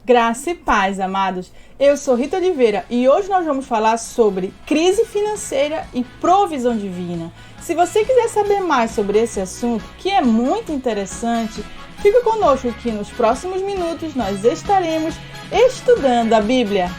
Graça e paz, amados. Eu sou Rita Oliveira e hoje nós vamos falar sobre crise financeira e provisão divina. Se você quiser saber mais sobre esse assunto, que é muito interessante, fica conosco que nos próximos minutos nós estaremos estudando a Bíblia.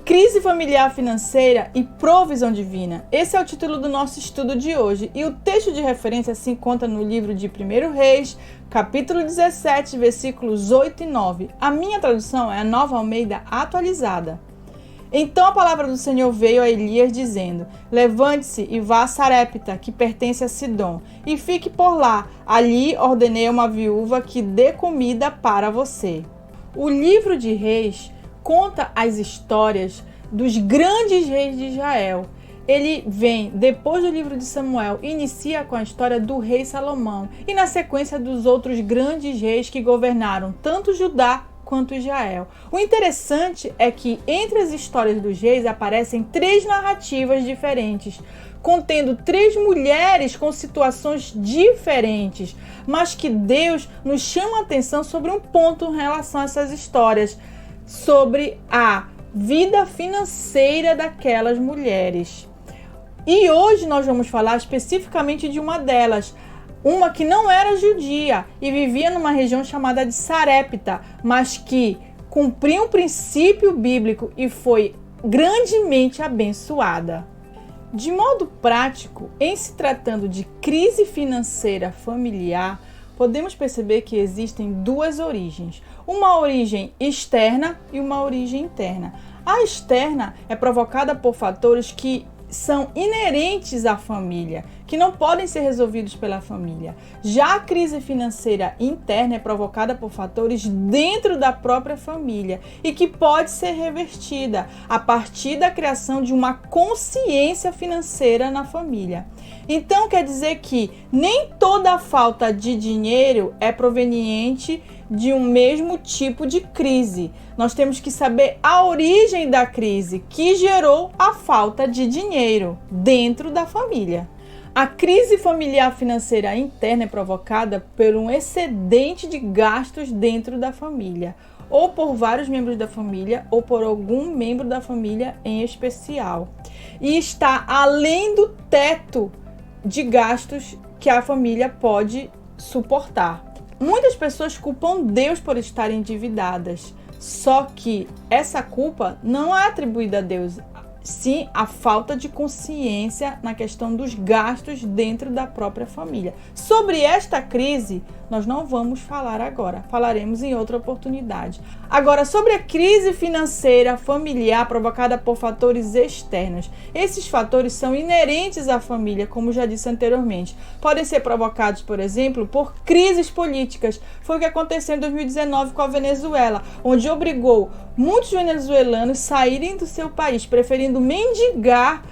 Crise familiar financeira e provisão divina. Esse é o título do nosso estudo de hoje e o texto de referência se encontra no livro de 1 Reis, capítulo 17, versículos 8 e 9. A minha tradução é a Nova Almeida atualizada. Então a palavra do Senhor veio a Elias dizendo: levante-se e vá a Sarepta, que pertence a Sidom, e fique por lá. Ali ordenei a uma viúva que dê comida para você. O livro de Reis conta as histórias dos grandes reis de Israel. Ele vem depois do livro de Samuel, inicia com a história do rei Salomão e na sequência dos outros grandes reis que governaram tanto Judá quanto Israel. O interessante é que entre as histórias dos reis aparecem 3 narrativas diferentes, contendo 3 mulheres com situações diferentes, mas que Deus nos chama a atenção sobre um ponto em relação a essas histórias, sobre a vida financeira daquelas mulheres. E hoje nós vamos falar especificamente de uma delas, uma que não era judia e vivia numa região chamada de Sarepta, mas que cumpriu um princípio bíblico e foi grandemente abençoada. De modo prático, em se tratando de crise financeira familiar, podemos perceber que existem 2 origens, uma origem externa e uma origem interna. A externa é provocada por fatores que são inerentes à família, que não podem ser resolvidos pela família. Já a crise financeira interna é provocada por fatores dentro da própria família e que pode ser revertida a partir da criação de uma consciência financeira na família. Então quer dizer que nem toda a falta de dinheiro é proveniente de um mesmo tipo de crise. Nós temos que saber a origem da crise que gerou a falta de dinheiro dentro da família. A crise familiar financeira interna é provocada por um excedente de gastos dentro da família, ou por vários membros da família, ou por algum membro da família em especial. E está além do teto de gastos que a família pode suportar. Muitas pessoas culpam Deus por estarem endividadas, só que essa culpa não é atribuída a Deus, sim a falta de consciência na questão dos gastos dentro da própria família. Sobre esta crise, nós não vamos falar agora, falaremos em outra oportunidade. Agora, sobre a crise financeira familiar provocada por fatores externos. Esses fatores são inerentes à família, como já disse anteriormente. Podem ser provocados, por exemplo, por crises políticas. Foi o que aconteceu em 2019 com a Venezuela, onde obrigou muitos venezuelanos a saírem do seu país, preferindo mendigar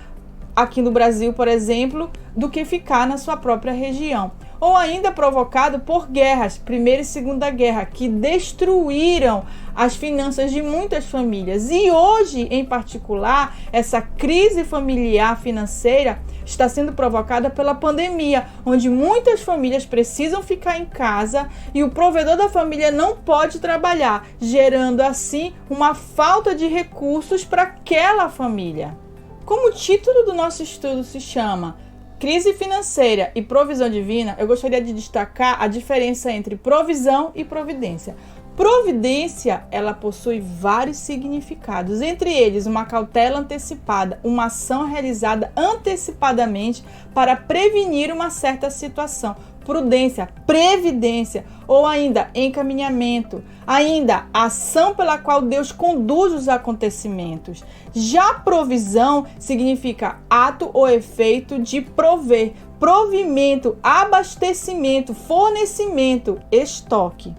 aqui no Brasil, por exemplo, do que ficar na sua própria região. Ou ainda provocado por guerras, Primeira e Segunda Guerra, que destruíram as finanças de muitas famílias. E hoje, em particular, essa crise familiar financeira está sendo provocada pela pandemia, onde muitas famílias precisam ficar em casa e o provedor da família não pode trabalhar, gerando assim uma falta de recursos para aquela família. Como o título do nosso estudo se chama Crise financeira e provisão divina, eu gostaria de destacar a diferença entre provisão e providência. Providência, ela possui vários significados, entre eles uma cautela antecipada, uma ação realizada antecipadamente para prevenir uma certa situação. Prudência, previdência ou ainda encaminhamento, ainda ação pela qual Deus conduz os acontecimentos. Já provisão significa ato ou efeito de prover, provimento, abastecimento, fornecimento, estoque.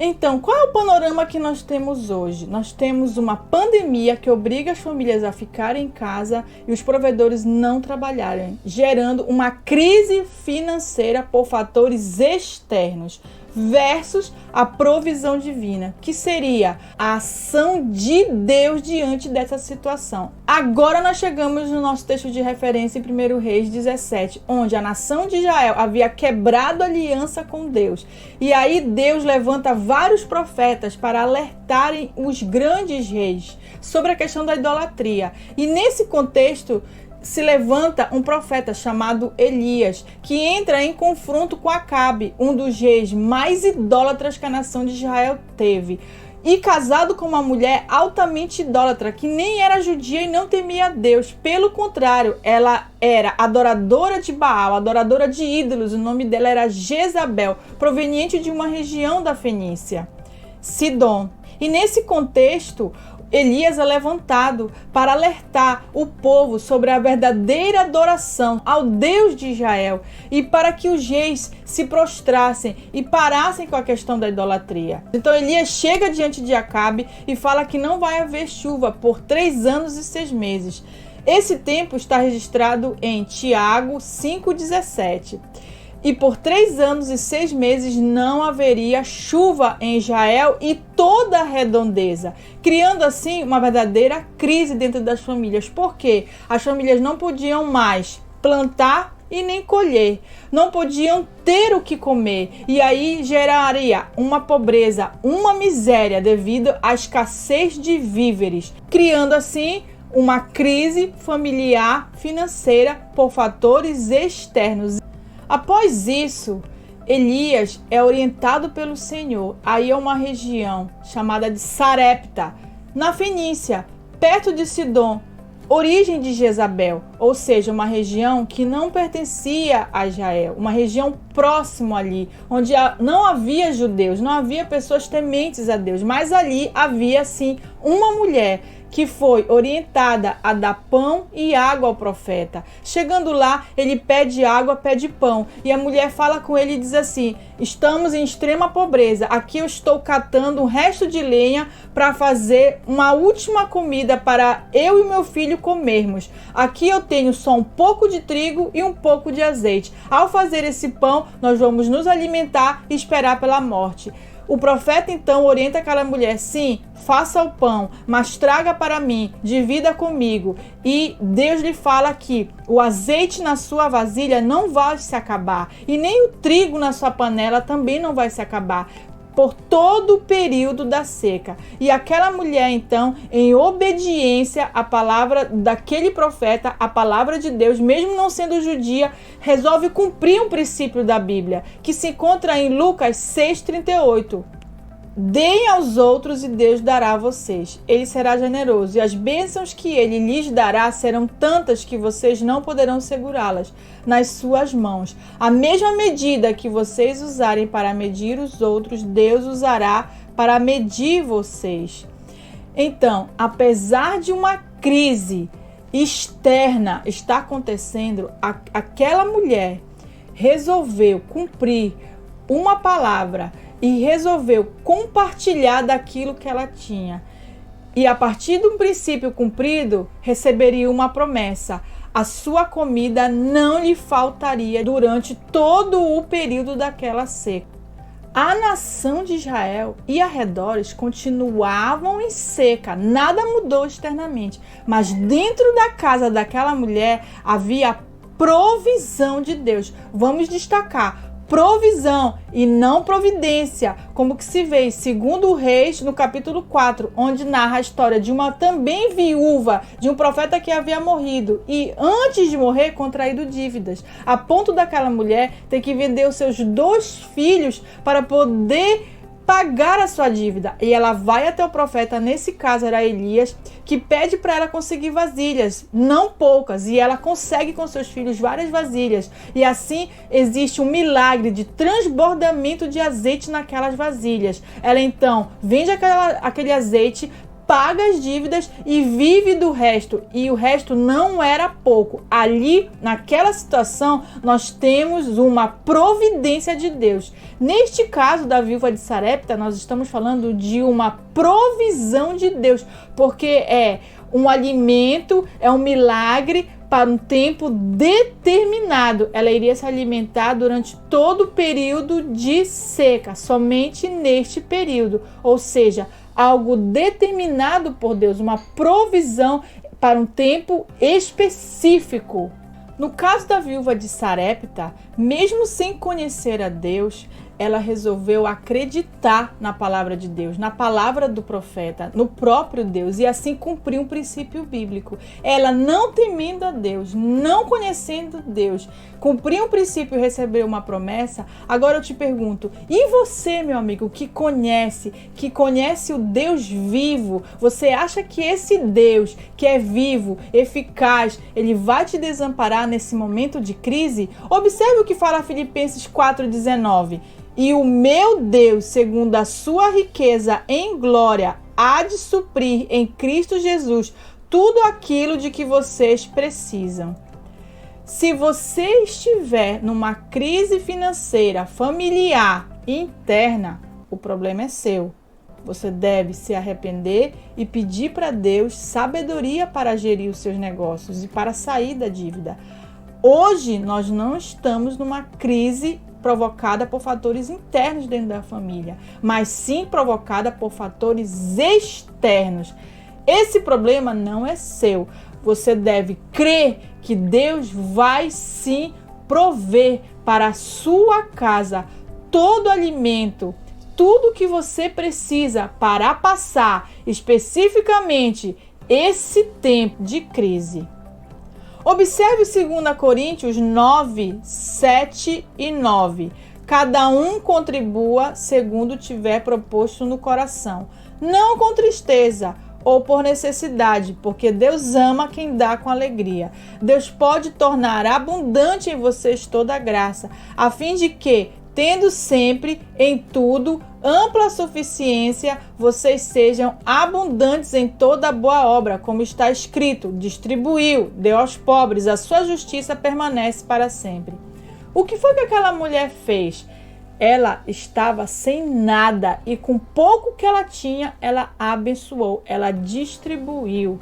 Então, qual é o panorama que nós temos hoje? Nós temos uma pandemia que obriga as famílias a ficarem em casa e os provedores não trabalharem, gerando uma crise financeira por fatores externos. versus a provisão divina, que seria a ação de Deus diante dessa situação. Agora nós chegamos no nosso texto de referência em 1 Reis 17, onde a nação de Israel havia quebrado aliança com Deus. E aí Deus levanta vários profetas para alertarem os grandes reis sobre a questão da idolatria. E nesse contexto se levanta um profeta chamado Elias, que entra em confronto com Acabe, um dos reis mais idólatras que a nação de Israel teve, e casado com uma mulher altamente idólatra, que nem era judia e não temia a Deus. Pelo contrário, ela era adoradora de Baal, adoradora de ídolos. O nome dela era Jezabel, proveniente de uma região da Fenícia, Sidom. E nesse contexto, Elias é levantado para alertar o povo sobre a verdadeira adoração ao Deus de Israel e para que os reis se prostrassem e parassem com a questão da idolatria. Então Elias chega diante de Acabe e fala que não vai haver chuva por 3 anos e 6 meses. Esse tempo está registrado em Tiago 5,17. E por 3 anos e 6 meses não haveria chuva em Israel e toda a redondeza, criando assim uma verdadeira crise dentro das famílias, porque as famílias não podiam mais plantar e nem colher, não podiam ter o que comer, e aí geraria uma pobreza, uma miséria devido à escassez de víveres, criando assim uma crise familiar financeira por fatores externos. Após isso, Elias é orientado pelo Senhor a ir a uma região chamada de Sarepta, na Fenícia, perto de Sidom, origem de Jezabel, ou seja, uma região que não pertencia a Israel, uma região próximo ali, onde não havia judeus, não havia pessoas tementes a Deus, mas ali havia sim uma mulher que foi orientada a dar pão e água ao profeta. Chegando lá, ele pede água, pede pão. E a mulher fala com ele e diz assim: estamos em extrema pobreza. Aqui eu estou catando um resto de lenha para fazer uma última comida para eu e meu filho comermos. Aqui eu tenho só um pouco de trigo e um pouco de azeite. Ao fazer esse pão, nós vamos nos alimentar e esperar pela morte. O profeta então orienta aquela mulher: sim, faça o pão, mas traga para mim, divida comigo. E Deus lhe fala que o azeite na sua vasilha não vai se acabar, e nem o trigo na sua panela também não vai se acabar, por todo o período da seca. E aquela mulher então, em obediência à palavra daquele profeta, à palavra de Deus, mesmo não sendo judia, resolve cumprir um princípio da Bíblia, que se encontra em Lucas 6,38. Deem aos outros e Deus dará a vocês. Ele será generoso e as bênçãos que ele lhes dará serão tantas que vocês não poderão segurá-las nas suas mãos. A mesma medida que vocês usarem para medir os outros, Deus usará para medir vocês. Então, apesar de uma crise externa estar acontecendo, aquela mulher resolveu cumprir uma palavra e resolveu compartilhar daquilo que ela tinha. E a partir de um princípio cumprido, receberia uma promessa: a sua comida não lhe faltaria durante todo o período daquela seca. A nação de Israel e arredores continuavam em seca, nada mudou externamente, mas dentro da casa daquela mulher havia provisão de Deus. Vamos destacar: provisão e não providência, como que se vê em 2 Reis, no capítulo 4, onde narra a história de uma também viúva, de um profeta que havia morrido e antes de morrer contraído dívidas, a ponto daquela mulher ter que vender os seus 2 filhos para poder pagar a sua dívida. E ela vai até o profeta, nesse caso era Elias, que pede para ela conseguir vasilhas, não poucas, e ela consegue com seus filhos várias vasilhas, e assim existe um milagre de transbordamento de azeite naquelas vasilhas. Ela então vende aquele azeite, paga as dívidas e vive do resto, e o resto não era pouco. Ali, naquela situação, nós temos uma providência de Deus. Neste caso da viúva de Sarepta, nós estamos falando de uma provisão de Deus, porque é um alimento, é um milagre para um tempo determinado. Ela iria se alimentar durante todo o período de seca, somente neste período. Ou seja, algo determinado por Deus, uma provisão para um tempo específico. No caso da viúva de Sarepta, mesmo sem conhecer a Deus, ela resolveu acreditar na palavra de Deus, na palavra do profeta, no próprio Deus, e assim cumprir um princípio bíblico. Ela, não temendo a Deus, não conhecendo Deus, cumpriu um princípio e recebeu uma promessa. Agora eu te pergunto, e você, meu amigo, que conhece o Deus vivo, você acha que esse Deus, que é vivo, eficaz, ele vai te desamparar nesse momento de crise? Observe o que fala Filipenses 4,19. E o meu Deus, segundo a sua riqueza em glória, há de suprir em Cristo Jesus tudo aquilo de que vocês precisam. Se você estiver numa crise financeira, familiar e interna, o problema é seu. Você deve se arrepender e pedir para Deus sabedoria para gerir os seus negócios e para sair da dívida. Hoje nós não estamos numa crise provocada por fatores internos dentro da família, mas sim provocada por fatores externos. Esse problema não é seu. Você deve crer que Deus vai sim prover para a sua casa todo alimento, tudo que você precisa para passar especificamente esse tempo de crise. Observe 2 Coríntios 9, 7 e 9. Cada um contribua segundo tiver proposto no coração, não com tristeza ou por necessidade, porque Deus ama quem dá com alegria. Deus pode tornar abundante em vocês toda a graça, a fim de que, tendo sempre, em tudo, ampla suficiência, vocês sejam abundantes em toda boa obra, como está escrito: distribuiu, deu aos pobres, a sua justiça permanece para sempre. O que foi que aquela mulher fez? Ela estava sem nada e com pouco que ela tinha, ela abençoou, ela distribuiu.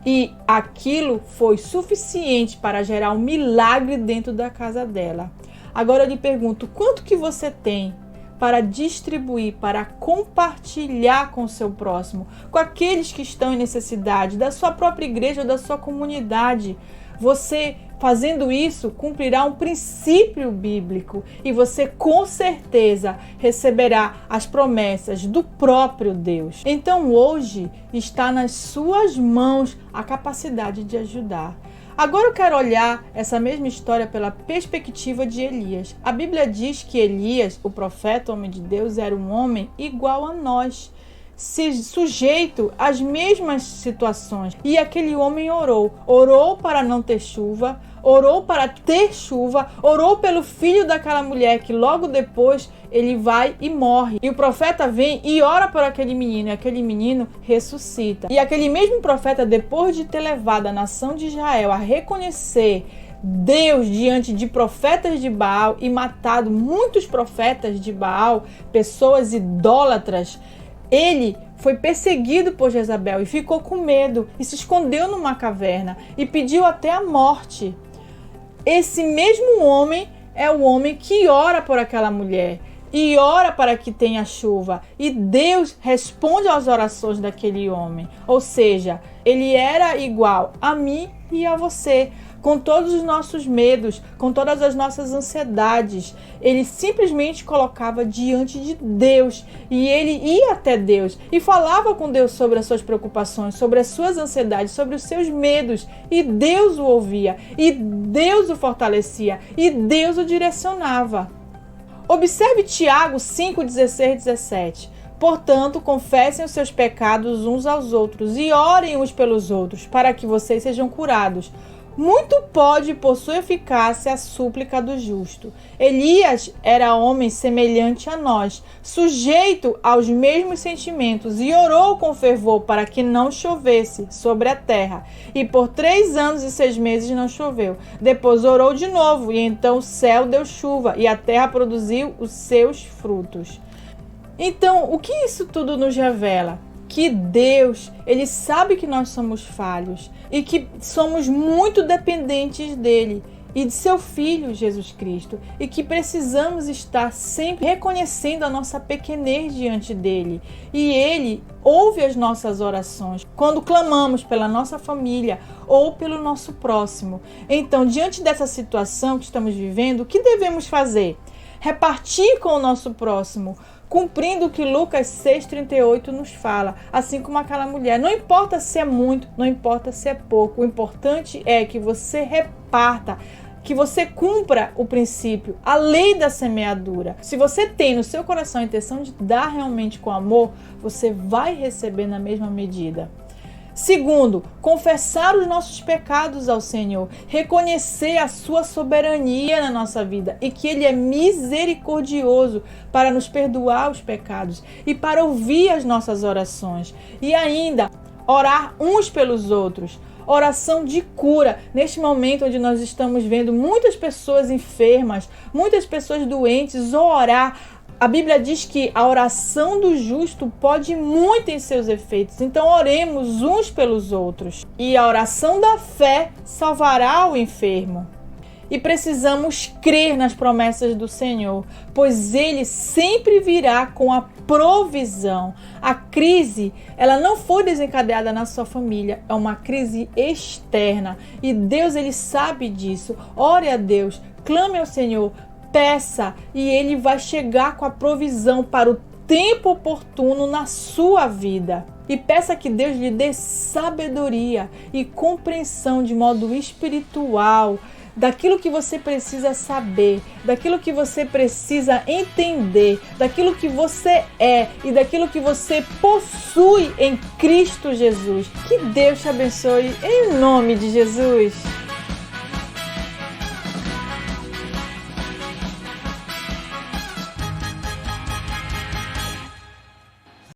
E aquilo foi suficiente para gerar um milagre dentro da casa dela. Agora eu lhe pergunto, quanto que você tem para distribuir, para compartilhar com o seu próximo, com aqueles que estão em necessidade, da sua própria igreja ou da sua comunidade? Você, fazendo isso, cumprirá um princípio bíblico e você com certeza receberá as promessas do próprio Deus. Então hoje está nas suas mãos a capacidade de ajudar. Agora eu quero olhar essa mesma história pela perspectiva de Elias. A Bíblia diz que Elias, o profeta, homem de Deus, era um homem igual a nós, sujeito às mesmas situações. E aquele homem orou para não ter chuva, orou para ter chuva, orou pelo filho daquela mulher que logo depois ele vai e morre. E o profeta vem e ora por aquele menino, e aquele menino ressuscita. E aquele mesmo profeta, depois de ter levado a nação de Israel a reconhecer Deus diante de profetas de Baal e matado muitos profetas de Baal, pessoas idólatras, ele foi perseguido por Jezabel e ficou com medo e se escondeu numa caverna e pediu até a morte. Esse mesmo homem é o homem que ora por aquela mulher e ora para que tenha chuva. E Deus responde às orações daquele homem. Ou seja, ele era igual a mim e a você, com todos os nossos medos, com todas as nossas ansiedades. Ele simplesmente colocava diante de Deus e ele ia até Deus e falava com Deus sobre as suas preocupações, sobre as suas ansiedades, sobre os seus medos, e Deus o ouvia, e Deus o fortalecia, e Deus o direcionava. Observe Tiago 5, 16 e 17. Portanto, confessem os seus pecados uns aos outros e orem uns pelos outros, para que vocês sejam curados. Muito pode por sua eficácia a súplica do justo. Elias era homem semelhante a nós, sujeito aos mesmos sentimentos, e orou com fervor para que não chovesse sobre a terra. E por 3 anos e 6 meses não choveu. Depois orou de novo, e então o céu deu chuva, e a terra produziu os seus frutos. Então, o que isso tudo nos revela? que Deus, Ele sabe que nós somos falhos e que somos muito dependentes dEle e de seu Filho, Jesus Cristo, e que precisamos estar sempre reconhecendo a nossa pequenez diante dEle. E Ele ouve as nossas orações quando clamamos pela nossa família ou pelo nosso próximo. Então, diante dessa situação que estamos vivendo, o que devemos fazer? Repartir com o nosso próximo, cumprindo o que Lucas 6,38 nos fala, assim como aquela mulher. Não importa se é muito, não importa se é pouco, o importante é que você reparta, que você cumpra o princípio, a lei da semeadura. Se você tem no seu coração a intenção de dar realmente com amor, você vai receber na mesma medida. Segundo, confessar os nossos pecados ao Senhor, reconhecer a sua soberania na nossa vida e que Ele é misericordioso para nos perdoar os pecados e para ouvir as nossas orações. E ainda, orar uns pelos outros. Oração de cura, neste momento onde nós estamos vendo muitas pessoas enfermas, muitas pessoas doentes, orar. A Bíblia diz que a oração do justo pode muito em seus efeitos. Então oremos uns pelos outros. E a oração da fé salvará o enfermo. E precisamos crer nas promessas do Senhor, pois Ele sempre virá com a provisão. A crise, ela não foi desencadeada na sua família, é uma crise externa. E Deus, Ele sabe disso. Ore a Deus, clame ao Senhor, peça e Ele vai chegar com a provisão para o tempo oportuno na sua vida. E peça que Deus lhe dê sabedoria e compreensão de modo espiritual daquilo que você precisa saber, daquilo que você precisa entender, daquilo que você é e daquilo que você possui em Cristo Jesus. Que Deus te abençoe em nome de Jesus.